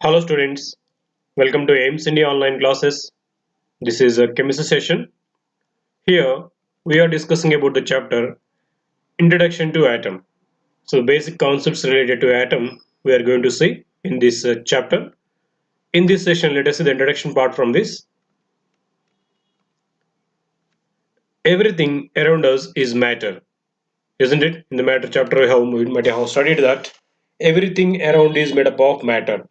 Hello students, welcome to aimstoday online classes. This is a chemistry session. Here we are discussing about the chapter Introduction to Atom. So basic concepts related to atom we are going to see in this chapter. In this session, let us see the introduction part from this. Everything around us is matter, isn't it? In the matter chapter we might have studied that everything around is made up of matter.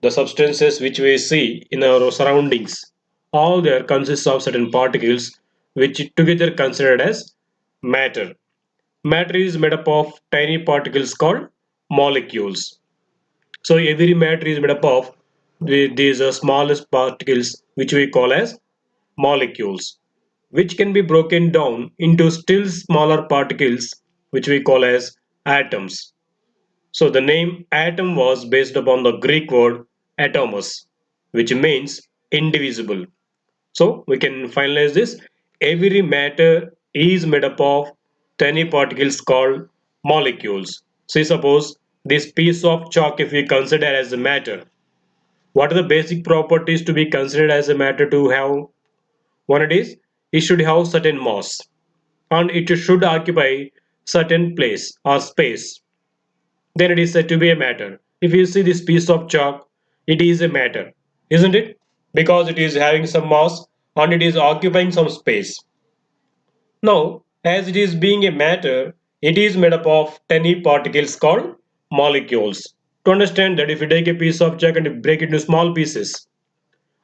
The substances which we see in our surroundings, all there consists of certain particles which together considered as matter. Matter is made up of tiny particles called molecules. So every matter is made up of these smallest particles which we call as molecules, which can be broken down into still smaller particles which we call as atoms. So the name atom was based upon the Greek word atomos, which means indivisible. So we can finalize this. Every matter is made up of tiny particles called molecules. Say suppose this piece of chalk if we consider as a matter. What are the basic properties to be considered as a matter to have? One it should have certain mass and it should occupy certain place or space, then it is said to be a matter. If you see this piece of chalk, it is a matter, isn't it? Because it is having some mass and it is occupying some space. Now, as it is being a matter, it is made up of tiny particles called molecules. To understand that, if you take a piece of chalk and you break it into small pieces,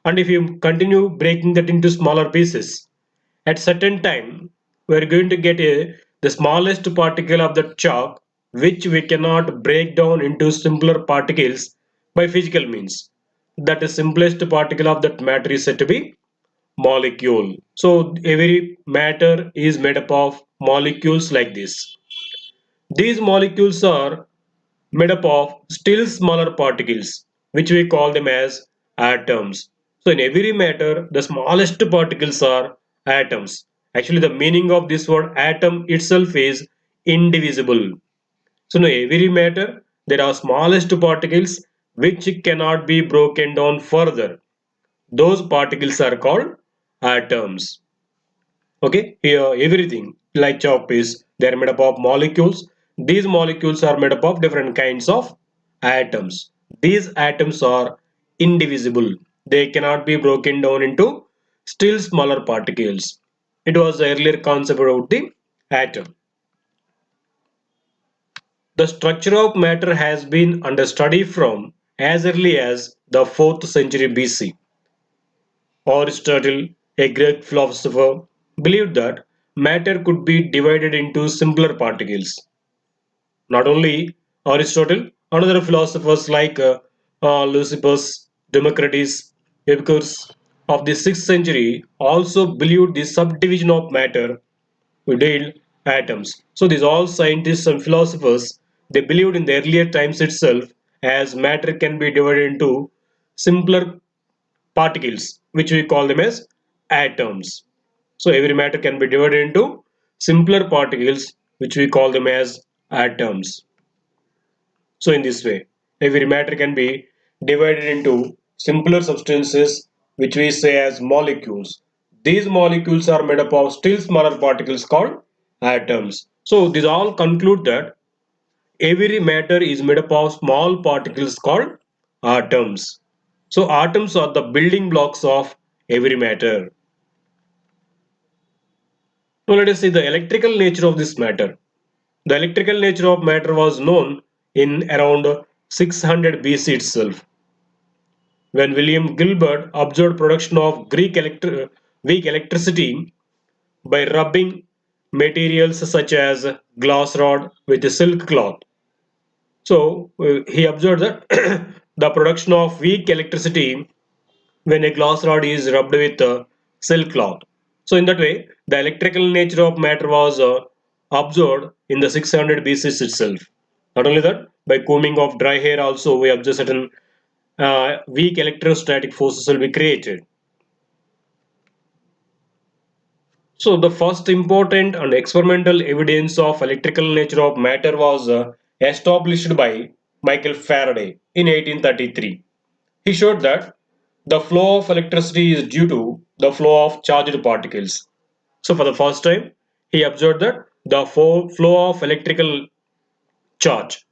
and if you continue breaking that into smaller pieces, at certain time we are going to get the smallest particle of the chalk which we cannot break down into simpler particles by physical means. That the simplest particle of that matter is said to be molecule. So every matter is made up of molecules like this. These molecules are made up of still smaller particles which we call them as atoms. So in every matter the smallest particles are atoms. Actually the meaning of this word atom itself is indivisible. So in every matter there are smallest particles which cannot be broken down further. Those particles are called atoms. Okay, here everything like chalk piece, they are made up of molecules. These molecules are made up of different kinds of atoms. These atoms are indivisible. They cannot be broken down into still smaller particles. It was the earlier concept about the atom. The structure of matter has been under study from as early as the 4th century BC. Aristotle, a Greek philosopher, believed that matter could be divided into simpler particles. Not only Aristotle, other philosophers like Lysippus, Democritus, Epicurus of the 6th century also believed the subdivision of matter we deal atoms. So these all scientists and philosophers, they believed in the earlier times itself as matter can be divided into simpler particles which we call them as atoms. So every matter can be divided into simpler particles which we call them as atoms. So in this way every matter can be divided into simpler substances which we say as molecules. These molecules are made up of still smaller particles called atoms. So these all conclude that every matter is made up of small particles called atoms. So atoms are the building blocks of every matter. Now let us see the electrical nature of this matter. The electrical nature of matter was known in around 600 BC itself, when William Gilbert observed production of weak electricity by rubbing materials such as glass rod with a silk cloth. So he observed that the production of weak electricity when a glass rod is rubbed with silk cloth. So in that way, the electrical nature of matter was observed in the 600 BC itself. Not only that, by combing of dry hair also we observe certain weak electrostatic forces will be created. So the first important and experimental evidence of electrical nature of matter was established by Michael Faraday in 1833. He showed that the flow of electricity is due to the flow of charged particles. So for the first time, he observed that the flow of electrical charge,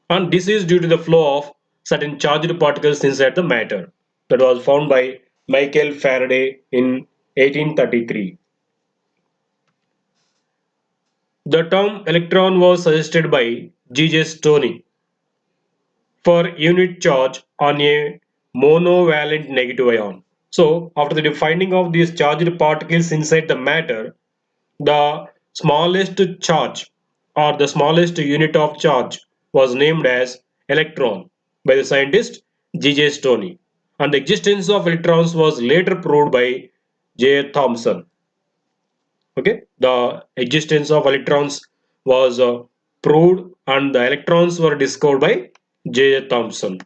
and this is due to the flow of certain charged particles inside the matter. That was found by Michael Faraday in 1833. The term electron was suggested by G.J. Stoney for unit charge on a monovalent negative ion. So, after the finding of these charged particles inside the matter, the smallest charge or the smallest unit of charge was named as electron by the scientist G.J. Stoney. And the existence of electrons was later proved by J. Thomson. Okay, the existence of electrons was proved and the electrons were discovered by J. Thomson.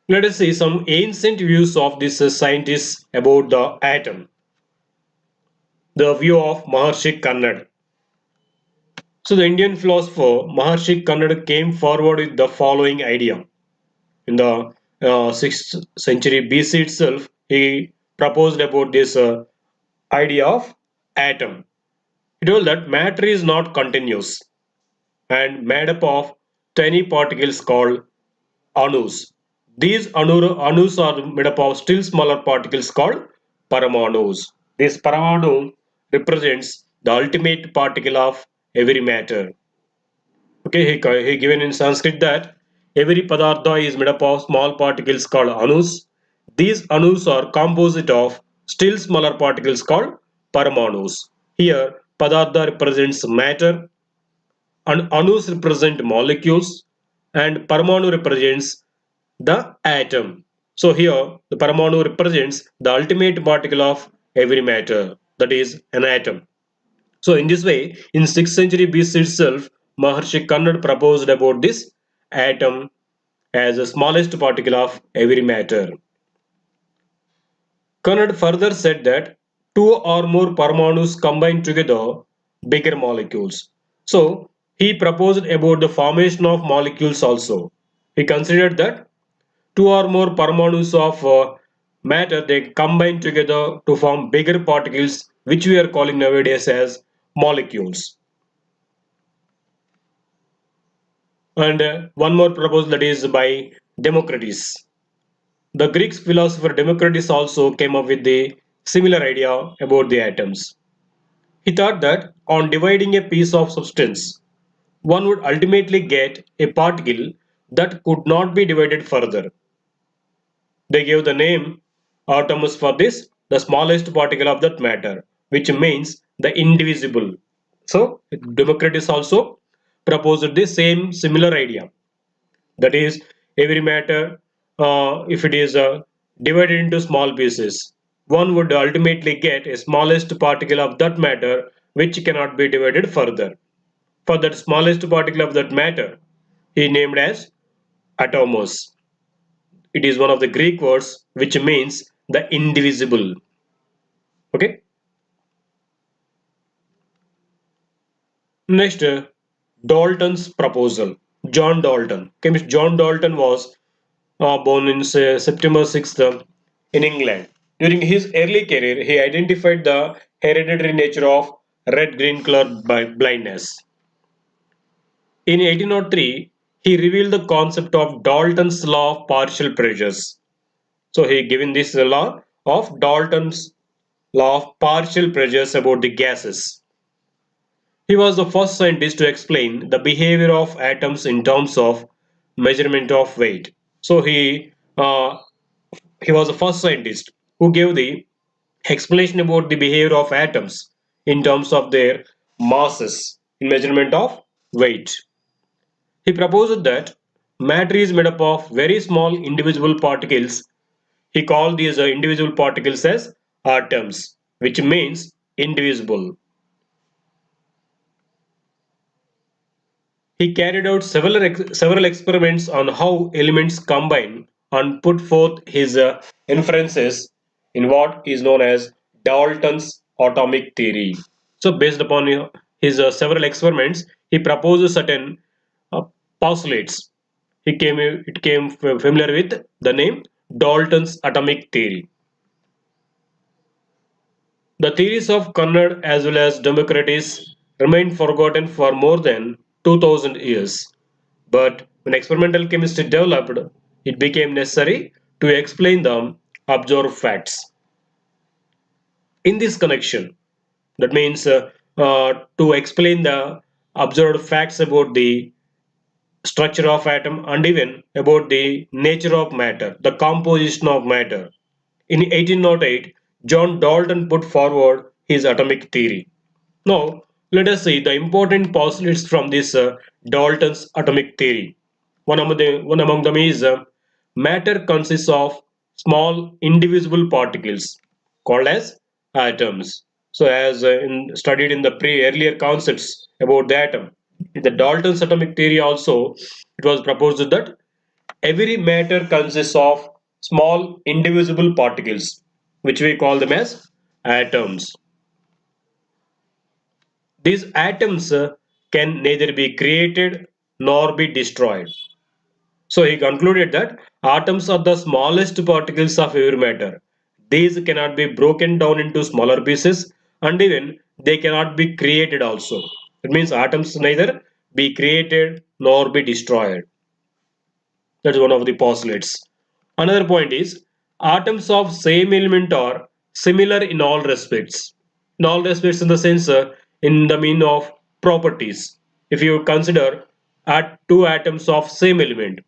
Let us see some ancient views of these scientists about the atom. The view of Maharshi Kannad. So the Indian philosopher Maharshi Kannad came forward with the following idea. In the 6th century BC itself, he proposed about this idea of atom. He told that matter is not continuous and made up of tiny particles called anus. These anus are made up of still smaller particles called paramanus. This paramanu represents the ultimate particle of every matter. Okay, he given in Sanskrit that every padartha is made up of small particles called anus. These anus are composite of still smaller particles called paramanus. Here, padartha represents matter, and anus represent molecules, and paramanu represents the atom. So here, the paramanu represents the ultimate particle of every matter, that is an atom. So in this way, in 6th century BC itself, Maharshi Kannad proposed about this atom as the smallest particle of every matter. Kannad further said that two or more Paramanus combine together bigger molecules. So he proposed about the formation of molecules also. He considered that two or more Paramanus of matter they combine together to form bigger particles, which we are calling nowadays as molecules. And one more proposal, that is by Democritus. The Greek philosopher Democritus also came up with the similar idea about the atoms. He thought that on dividing a piece of substance, one would ultimately get a particle that could not be divided further. They gave the name atomus for this, the smallest particle of that matter, which means the indivisible. So Democritus also proposed the same similar idea. That is, every matter, if it is divided into small pieces, one would ultimately get a smallest particle of that matter which cannot be divided further. For that smallest particle of that matter, he named as atomos. It is one of the Greek words which means the indivisible. Okay. Next, Dalton's proposal. John Dalton. Chemist John Dalton was born in September 6th in England. During his early career, he identified the hereditary nature of red-green color blindness. In 1803, he revealed the concept of Dalton's law of partial pressures. So he given this law of Dalton's law of partial pressures about the gases. He was the first scientist to explain the behavior of atoms in terms of measurement of weight. So he was the first scientist who gave the explanation about the behavior of atoms in terms of their masses in measurement of weight. He proposed that matter is made up of very small individual particles. He called these individual particles as atoms, which means indivisible. He carried out several experiments on how elements combine and put forth his inferences in what is known as Dalton's atomic theory. So, based upon his several experiments, he proposed certain uh, postulates. it came familiar with the name Dalton's atomic theory. The theories of Cunard as well as Democritus remained forgotten for more than 2000 years. But when experimental chemistry developed, it became necessary to explain the observed facts. In this connection, that means to explain the observed facts about the structure of atom and even about the nature of matter, the composition of matter. In 1808, John Dalton put forward his atomic theory. Now, let us see the important postulates from this Dalton's atomic theory. One among them is matter consists of small indivisible particles called as atoms. So, as studied in the earlier concepts about the atom, in the Dalton's atomic theory also, it was proposed that every matter consists of small indivisible particles, which we call them as atoms. These atoms can neither be created nor be destroyed. So he concluded that atoms are the smallest particles of every matter. These cannot be broken down into smaller pieces and even they cannot be created also. It means atoms neither be created nor be destroyed. That is one of the postulates. Another point is atoms of same element are similar in all respects. In all respects, in the sense, in the meaning of properties. If you consider at two atoms of same element,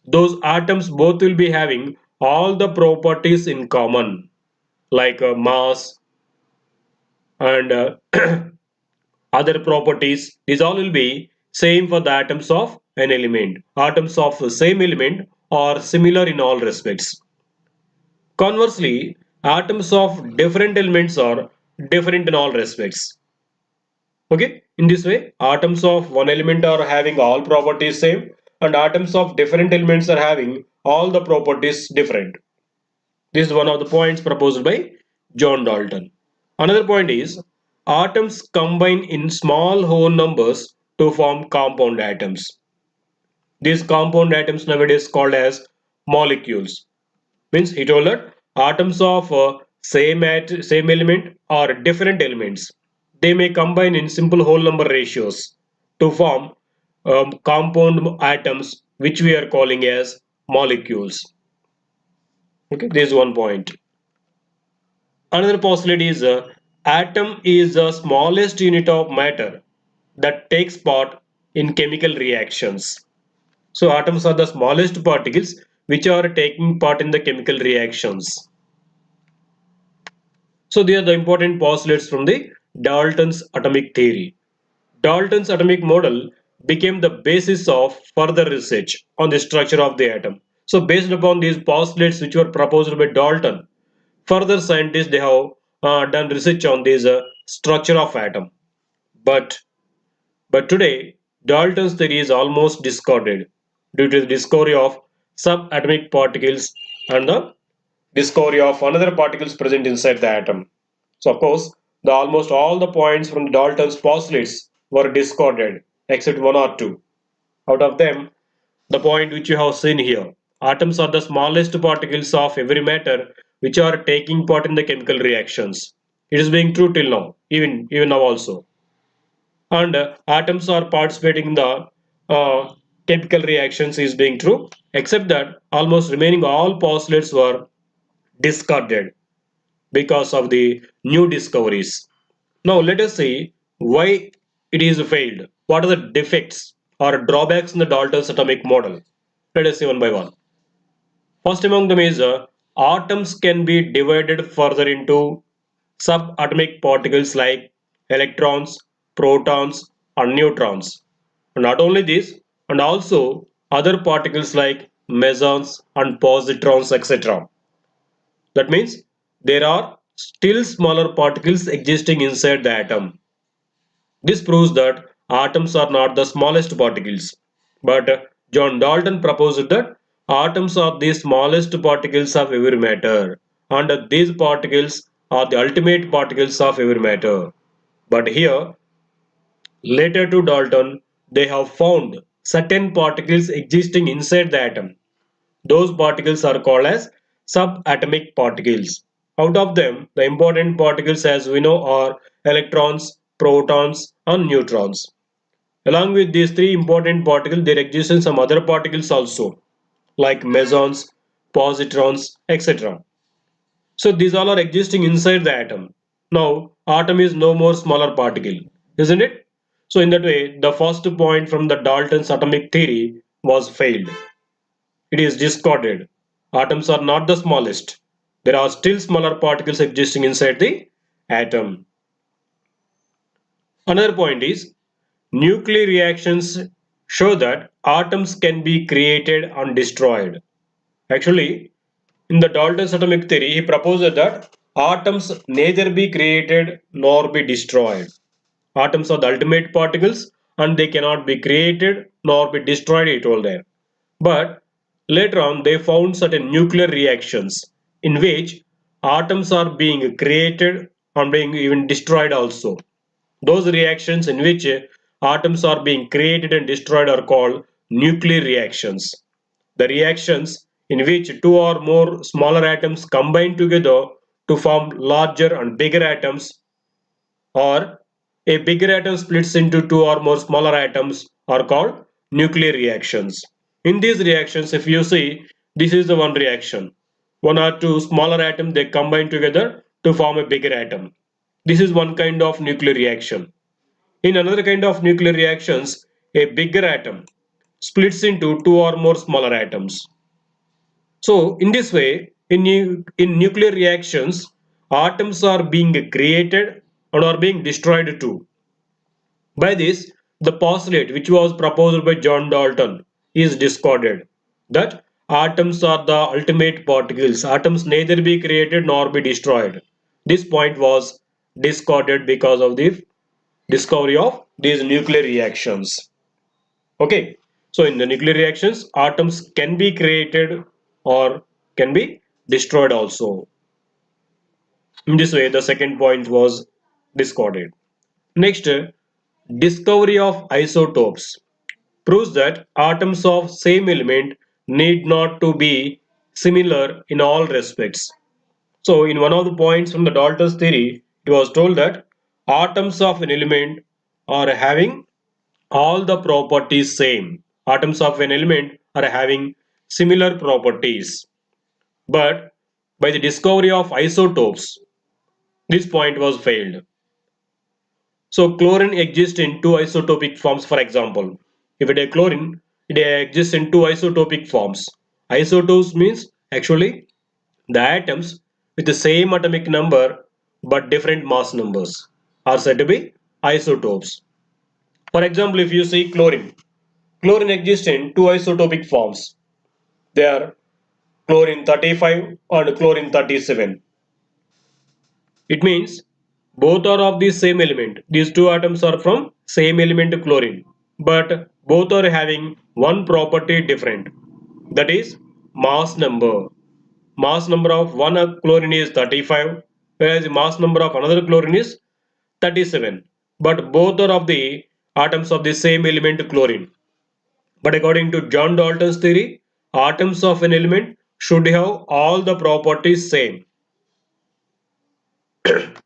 those atoms both will be having all the properties in common, like mass and other properties. These all will be same for the atoms of an element. Atoms of the same element are similar in all respects. Conversely, atoms of different elements are different in all respects. Okay, in this way, atoms of one element are having all properties same, and atoms of different elements are having all the properties different. This is one of the points proposed by John Dalton. Another point is atoms combine in small whole numbers to form compound atoms. These compound atoms nowadays called as molecules. Means he told that atoms of same element or different elements, they may combine in simple whole number ratios to form compound atoms which we are calling as molecules. Okay, this is one point. Another postulate is atom is the smallest unit of matter that takes part in chemical reactions. So atoms are the smallest particles which are taking part in the chemical reactions. So they are the important postulates from the Dalton's atomic theory. Dalton's atomic model became the basis of further research on the structure of the atom. So based upon these postulates which were proposed by Dalton, further scientists they have done research on this structure of atom. But today Dalton's theory is almost discarded due to the discovery of subatomic particles and the discovery of another particles present inside the atom. So of course, the almost all the points from Dalton's postulates were discarded except one or two. Out of them, the point which you have seen here, atoms are the smallest particles of every matter which are taking part in the chemical reactions. It is being true till now, even now also. And atoms are participating in the chemical reactions is being true, except that almost remaining all postulates were discarded because of the new discoveries. Now let us see why it is failed. What are the defects or drawbacks in the Dalton's atomic model? Let us see one by one. First among them is atoms can be divided further into subatomic particles like electrons, protons, and neutrons. And not only this, and also other particles like mesons and positrons, etc. That means there are still smaller particles existing inside the atom. This proves that atoms are not the smallest particles. But John Dalton proposed that atoms are the smallest particles of every matter, and these particles are the ultimate particles of every matter. But here, later to Dalton, they have found certain particles existing inside the atom. Those particles are called as subatomic particles. Out of them, the important particles as we know are electrons, protons and neutrons. Along with these three important particles, there exist some other particles also, like mesons, positrons, etc. So these all are existing inside the atom. Now, atom is no more smaller particle, isn't it? So in that way, the first point from the Dalton's atomic theory was failed. It is discarded. Atoms are not the smallest. There are still smaller particles existing inside the atom. Another point is nuclear reactions show that atoms can be created and destroyed. Actually, in the Dalton's atomic theory, he proposed that atoms neither be created nor be destroyed. Atoms are the ultimate particles and they cannot be created nor be destroyed, he told there. But later on, they found certain nuclear reactions in which atoms are being created and being even destroyed also. Those reactions in which atoms are being created and destroyed are called nuclear reactions. The reactions in which two or more smaller atoms combine together to form larger and bigger atoms, or a bigger atom splits into two or more smaller atoms, are called nuclear reactions. In these reactions, if you see, this is the one reaction. One or two smaller atoms they combine together to form a bigger atom. This is one kind of nuclear reaction. In another kind of nuclear reactions, a bigger atom splits into two or more smaller atoms. So in this way, in nuclear reactions, atoms are being created and are being destroyed too. By this, the postulate which was proposed by John Dalton is discarded. That atoms are the ultimate particles. Atoms neither be created nor be destroyed. This point was discarded because of the discovery of these nuclear reactions. Okay, so in the nuclear reactions, atoms can be created or can be destroyed also. In this way, the second point was discarded. Next, discovery of isotopes proves that atoms of same element need not to be similar in all respects. So in one of the points from the Dalton's theory, it was told that atoms of an element are having all the properties same. Atoms of an element are having similar properties. But by the discovery of isotopes, this point was failed. So chlorine exists in two isotopic forms, for example. If it is chlorine, it exists in two isotopic forms. Isotopes means actually the atoms with the same atomic number but different mass numbers are said to be isotopes. For example, if you see chlorine, chlorine exists in two isotopic forms. They are chlorine 35 and chlorine 37. It means both are of the same element. These two atoms are from same element chlorine, but both are having one property different. That is mass number. Mass number of one chlorine is 35, whereas the mass number of another chlorine is 37. But both are of the atoms of the same element chlorine. But according to John Dalton's theory, atoms of an element should have all the properties same.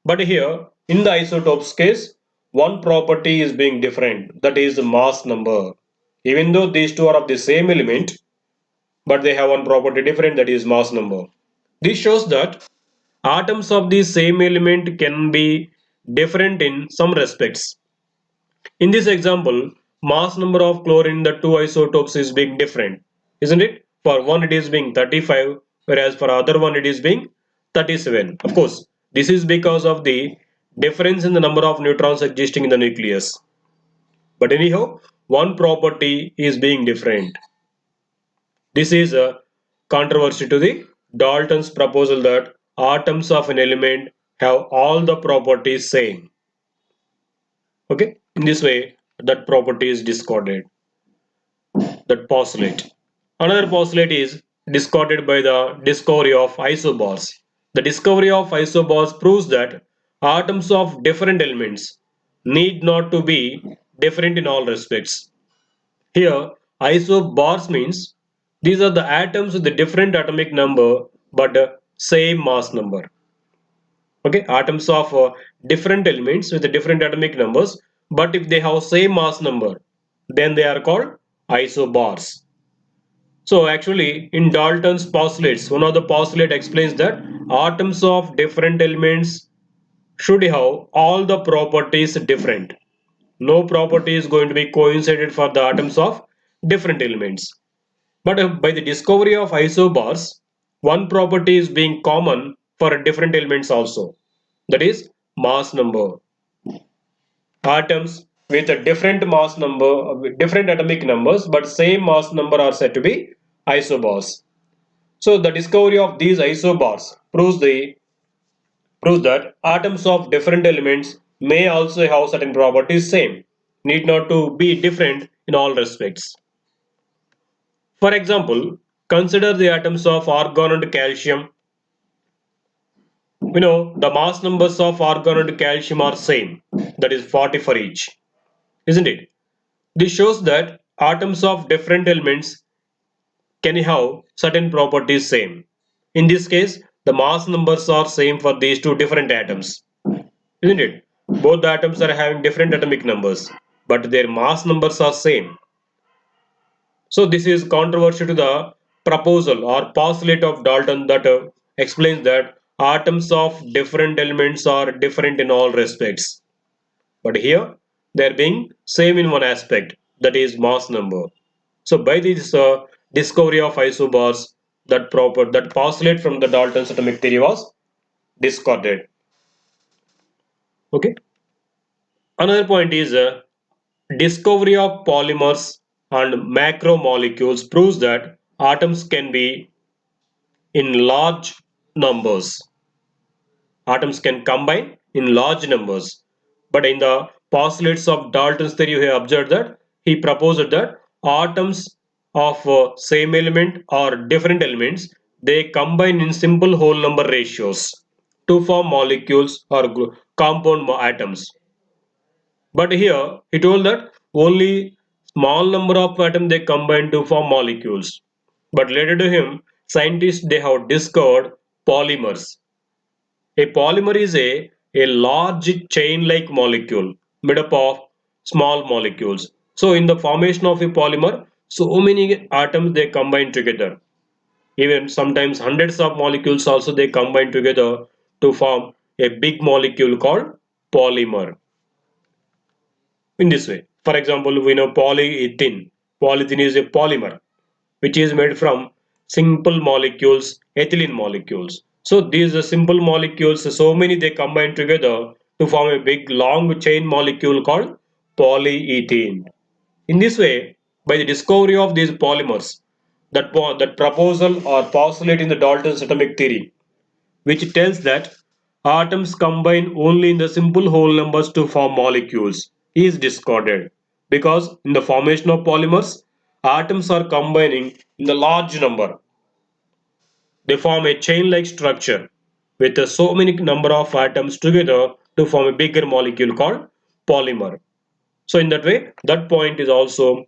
But here, in the isotopes case, one property is being different, that is the mass number. Even though these two are of the same element, but they have one property different, that is mass number. This shows that atoms of the same element can be different in some respects. In this example, mass number of chlorine in the two isotopes is being different, isn't it? For one it is being 35, whereas for other one it is being 37. Of course, this is because of the difference in the number of neutrons existing in the nucleus. But anyhow, one property is being different. This is a controversy to the Dalton's proposal that atoms of an element have all the properties same. Okay, in this way, that property is discarded. That postulate. Another postulate is discarded by the discovery of isobars. The discovery of isobars proves that atoms of different elements need not to be different in all respects. Here, isobars means these are the atoms with a different atomic number but same mass number. Okay, atoms of different elements with different atomic numbers, but if they have same mass number, then they are called isobars. So actually, in Dalton's postulates, one of the postulate explains that atoms of different elements should have all the properties different. No property is going to be coincided for the atoms of different elements. But by the discovery of isobars, one property is being common for different elements also. That is mass number. Atoms with a different mass number, with different atomic numbers, but same mass number are said to be isobars. So the discovery of these isobars proves that atoms of different elements may also have certain properties same, need not to be different in all respects. For example, consider the atoms of argon and calcium. We know the mass numbers of argon and calcium are same, that is 40 for each, isn't it? This shows that atoms of different elements can have certain properties same. In this case, the mass numbers are same for these two different atoms, isn't it? Both the atoms are having different atomic numbers, but their mass numbers are same. So this is controversial to the proposal or postulate of Dalton that explains that atoms of different elements are different in all respects. But here they are being same in one aspect, that is mass number. So by this discovery of isobars, that postulate from the Dalton's atomic theory was discarded. Okay. Another point is discovery of polymers and macromolecules proves that atoms can be in large numbers. Atoms can combine in large numbers. But in the postulates of Dalton's theory, he observed that he proposed that atoms of same element or different elements, they combine in simple whole number ratios to form molecules or compound atoms. But here he told that only small number of atoms they combine to form molecules. But later to him, scientists they have discovered polymers. A polymer is a large chain-like molecule made up of small molecules. So in the formation of a polymer, so many atoms they combine together. Even sometimes hundreds of molecules also they combine together to form a big molecule called polymer. In this way, for example, we know polyethylene. Polyethylene is a polymer which is made from simple molecules, ethylene molecules. So these simple molecules, so many they combine together to form a big long chain molecule called polyethylene. In this way, by the discovery of these polymers, that proposal or postulate in the Dalton's atomic theory, which tells that atoms combine only in the simple whole numbers to form molecules, is discarded because in the formation of polymers, atoms are combining in the large number. They form a chain-like structure with so many number of atoms together to form a bigger molecule called polymer. So in that way, that point is also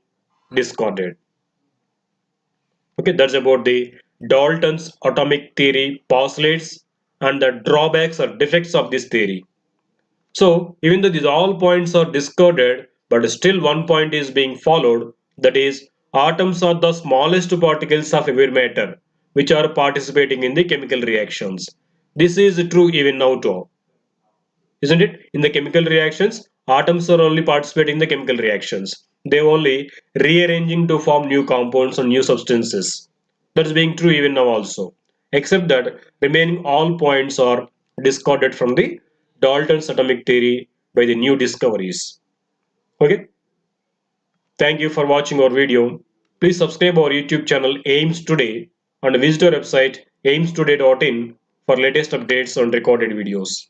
discarded. Okay, that's about the Dalton's atomic theory postulates and the drawbacks or defects of this theory. So even though these all points are discarded, but still one point is being followed, that is atoms are the smallest particles of every matter which are participating in the chemical reactions. This is true even now too, isn't it? In the chemical reactions, atoms are only participating in the chemical reactions. They only rearranging to form new compounds or new substances. That is being true even now also. Except that remaining all points are discarded from the Dalton's atomic theory by the new discoveries. Okay. Thank you for watching our video. Please subscribe our YouTube channel Aims Today and visit our website aimstoday.in for latest updates on recorded videos.